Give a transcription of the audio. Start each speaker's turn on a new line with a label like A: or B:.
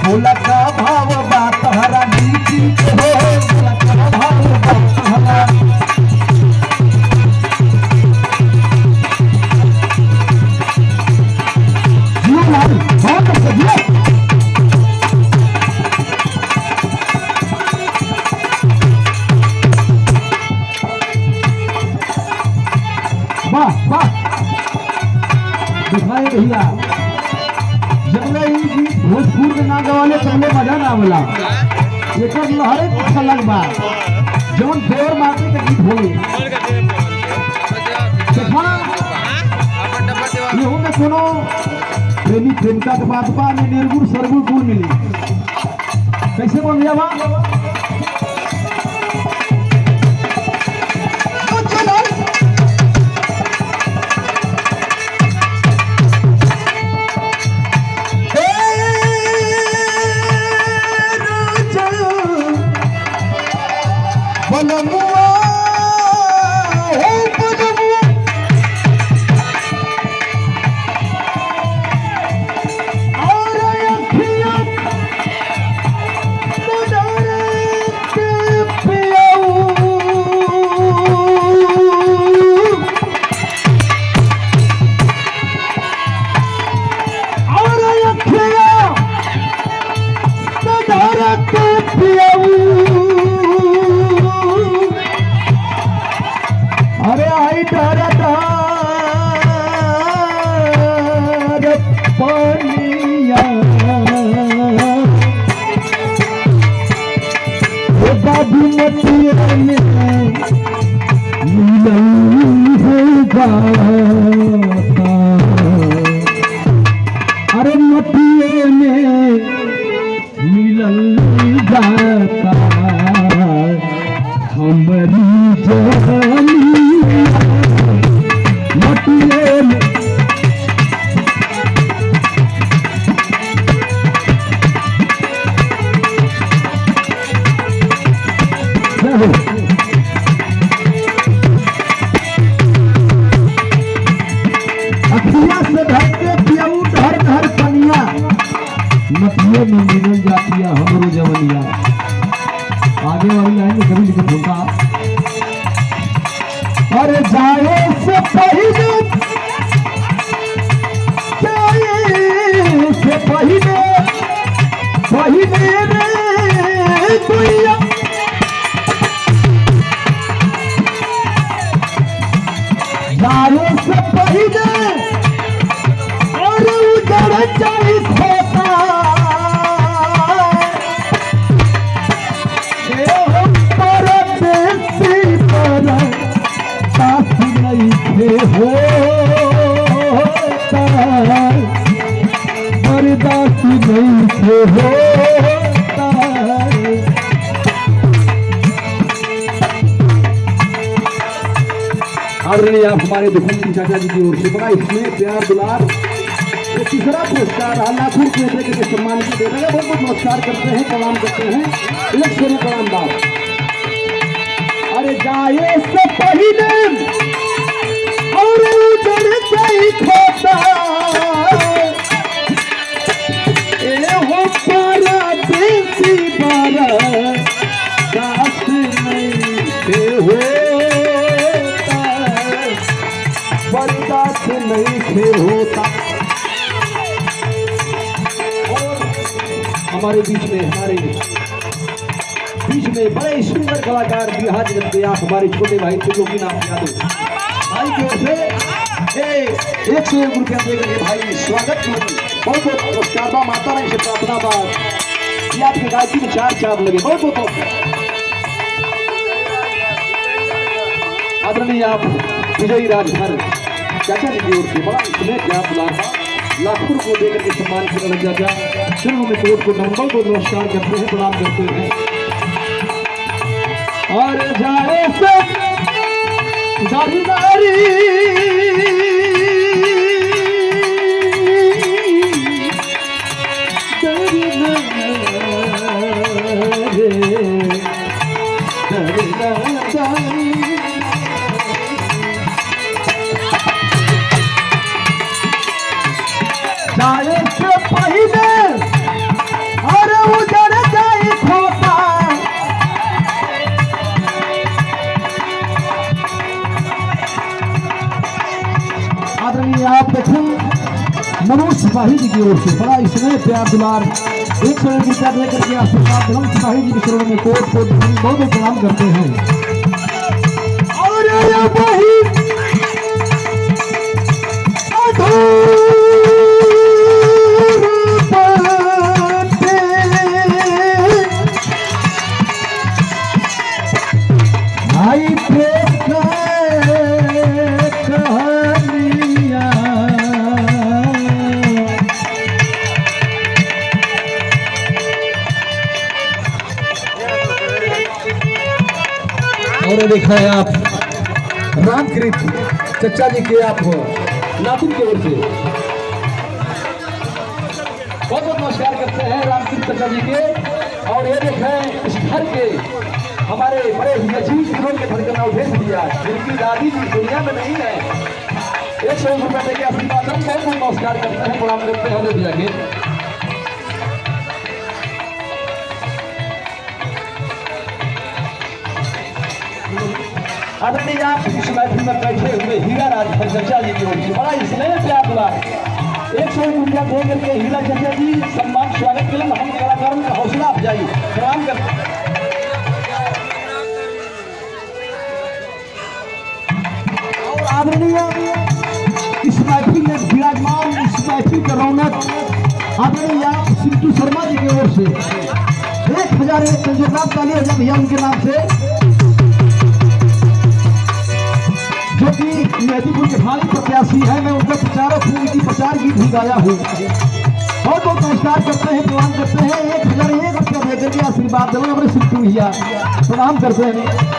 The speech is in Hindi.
A: बोला का भाव बात हरा नीति हो बोला का भाव बात हरा जियो लाल बहुत अच्छा जियो वाह वाह दिखाए भैया भोजपुर के ना गवाले चले मजा ना आवला एक लहरे अच्छा लगबा जौन देवर मारने के गीत होई ये में कोनो प्रेमी प्रेमिका के बात बा में निर्गुण सरगुण गुण मिली कैसे बोल दिया बा अरे आई डरता पनिया बाबू मटिया में मिलन हो जाता अरे मटिया में मिलन जाता हमारी जवानी मटिए में अखिया से ढके पियाऊ ढर ढर पनिया मटिए में मिल जाती है हमरो जवनिया आगे वाली लाइन में कभी लिखा होगा अरे जाए से पहले रे दुनिया जाए से पहले और उधर जाए खोता बर्दाश्त नहीं होता आदरणीय आप हमारे दुखन चाचा जी की ओर से बड़ा इसमें प्यार दुलार तीसरा पुरस्कार लाखों रुपये के सम्मान को देने का बहुत बहुत नमस्कार करते हैं प्रणाम करते हैं एक स्वरूप प्रणाम बात अरे जाए से पहले और उजड़ गई खोता ए हो पारा देसी बारा दास नहीं से होता बर्दाश्त नहीं से होता और हमारे बीच में बड़े सुंदर कलाकार बिहार जगत के आप हमारे छोटे भाई त्रिलोकी नाम यादव भाई की ओर से 101 रुपया देकर भाई स्वागत बहुत बहुत नमस्कार बा माता रानी से प्रार्थना बा कि आपकी गायकी में चार चांद लगे बहुत बहुत आदरणीय आप विजयी राजभर चाचा जी की ओर से बड़ा इसमें क्या बुलार बा लाखों रुपये देकर के सम्मान किया लग जाता शुरू में कोर्ट को नंबर को नमस्कार करते हैं प्रणाम करते हैं और जाए से दारीदारी जाए से पहले और की ओर से बड़ा स्नेह प्यार दुलार 100 रुपया लेकर के आशीर्वाद हम सिपाही जी के चरणों में कोट कोट बहुत प्रणाम करते हैं। और वही भाई प्रेम कहानियां और देखा है आप रामकृत चचा जी के आप नाथुन की ओर से बहुत बहुत नमस्कार करते हैं रामकृत चचा जी के। और ये देखें इस घर के हमारे बड़े ही अजीज दिनों के धड़कना उठेश दिया जिनकी दादी जी दुनिया में नहीं है 100 रुपये देके आशीर्वाद हम बहुत बहुत नमस्कार करते हैं प्रणाम करते हैं भैया के। आदरणीय आप इस महफिल में बैठे हुए हीरा राज चचा जी की ओर से बड़ा स्नेह प्यार दुलार 100 रुपया दे करके हीरा चचा जी सम्मान स्वागत के लिए हम कलाकारों का हौसला अफजाई प्रणाम करते हैं। और आदरणीय इस महफिल में विराजमान इस महफिल का रौनक आदरणीय आप सिंटू शर्मा जी की ओर से 1001 जोरदार ताली हो जाए भैया उनके नाम से, जो कि मेहदीपुर के भावी प्रत्याशी है। मैं उनका प्रचारक हूँ, उनकी प्रचार गीत भी गाया हूँ। बहुत बहुत नमस्कार करते हैं प्रणाम करते हैं 1001 रुपया देकर के आशीर्वाद देना हमारे सिंटू भैया प्रणाम करते हैं।